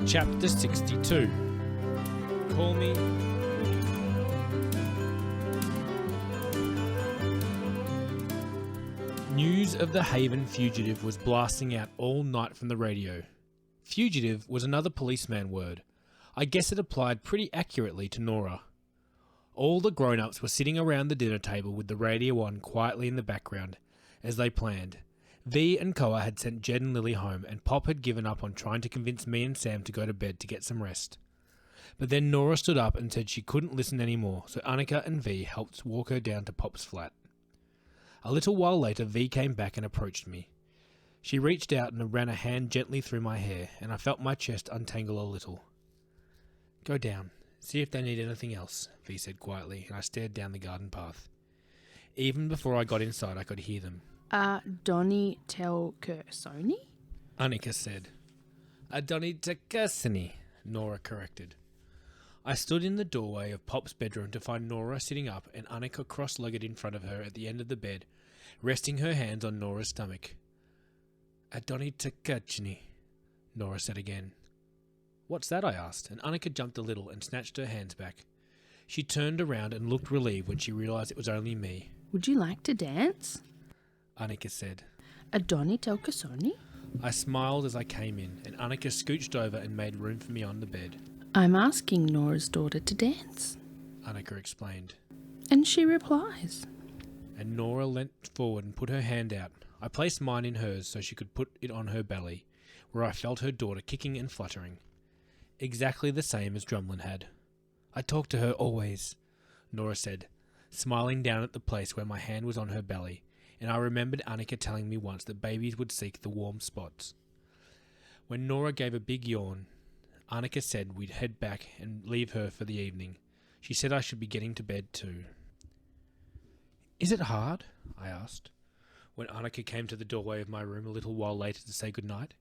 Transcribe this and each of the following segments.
Chapter 62. Call Me Winnie. News of the Haven fugitive was blasting out all night from the radio. Fugitive was another policeman word. I guess it applied pretty accurately to Nora. All the grown-ups were sitting around the dinner table with the radio on quietly in the background, as they planned. V and Koa had sent Jed and Lily home, and Pop had given up on trying to convince me and Sam to go to bed to get some rest. But then Nora stood up and said she couldn't listen anymore, so Annika and V helped walk her down to Pop's flat. A little while later, V came back and approached me. She reached out and ran a hand gently through my hair, and I felt my chest untangle a little. "Go down. See if they need anything else," V said quietly, and I stared down the garden path. Even before I got inside, I could hear them. Donny tel Kursoni? Annika said. Donny Kursoni, Nora corrected. I stood in the doorway of Pop's bedroom to find Nora sitting up and Annika cross-legged in front of her at the end of the bed, resting her hands on Nora's stomach. Donny Kursoni, Nora said again. "What's that?" I asked, and Annika jumped a little and snatched her hands back. She turned around and looked relieved when she realised it was only me. "Would you like to dance?" Annika said. Donny tel Kursoni? I smiled as I came in, and Annika scooched over and made room for me on the bed. "I'm asking Nora's daughter to dance," Annika explained. and she replies. And Nora leant forward and put her hand out. I placed mine in hers so she could put it on her belly, where I felt her daughter kicking and fluttering. Exactly the same as Drumlin had. "I talk to her always," Nora said, smiling down at the place where my hand was on her belly, and I remembered Annika telling me once that babies would seek the warm spots. When Nora gave a big yawn, Annika said we'd head back and leave her for the evening. She said I should be getting to bed too. "Is it hard?" I asked, when Annika came to the doorway of my room a little while later to say goodnight.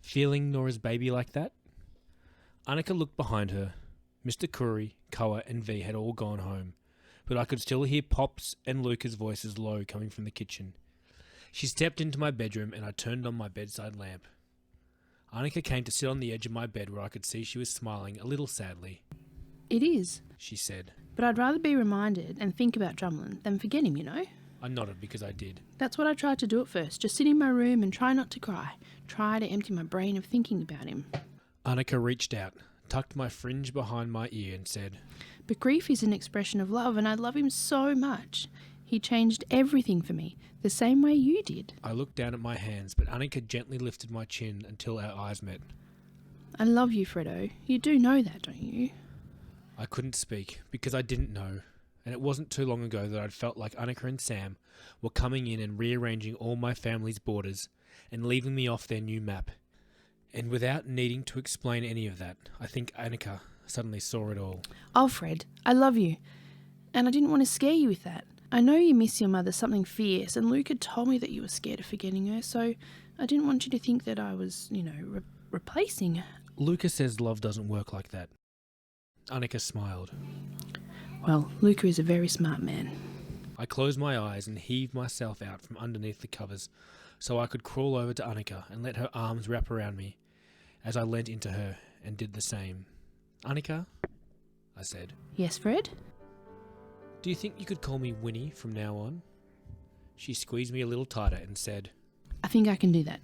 "Feeling Nora's baby like that?" Annika looked behind her. Mr. Curry, Koa and V had all gone home, but I could still hear Pop's and Luca's voices low coming from the kitchen. She stepped into my bedroom and I turned on my bedside lamp. Annika came to sit on the edge of my bed where I could see she was smiling a little sadly. "It is," she said. "but I'd rather be reminded and think about Drumlin than forget him, you know." I nodded because I did. That's what I tried to do at first, just sit in my room and try not to cry. Try to empty my brain of thinking about him. Annika reached out, tucked my fringe behind my ear and said, "But grief is an expression of love, and I love him so much. He changed everything for me, the same way you did." I looked down at my hands, but Annika gently lifted my chin until our eyes met. "I love you, Fredo. You do know that, don't you?" I couldn't speak because I didn't know, and it wasn't too long ago that I'd felt like Annika and Sam were coming in and rearranging all my family's borders and leaving me off their new map. And without needing to explain any of that, I think Annika suddenly saw it all. "Oh, Fred, I love you. And I didn't want to scare you with that. I know you miss your mother something fierce, and Luca told me that you were scared of forgetting her, so I didn't want you to think that I was, replacing her." Luca says love doesn't work like that. Annika smiled. "Well, Luca is a very smart man." I closed my eyes and heaved myself out from underneath the covers so I could crawl over to Annika and let her arms wrap around me as I leant into her and did the same. "Annika," I said. "Yes, Fred?" "Do you think you could call me Winnie from now on?" She squeezed me a little tighter and said, "I think I can do that.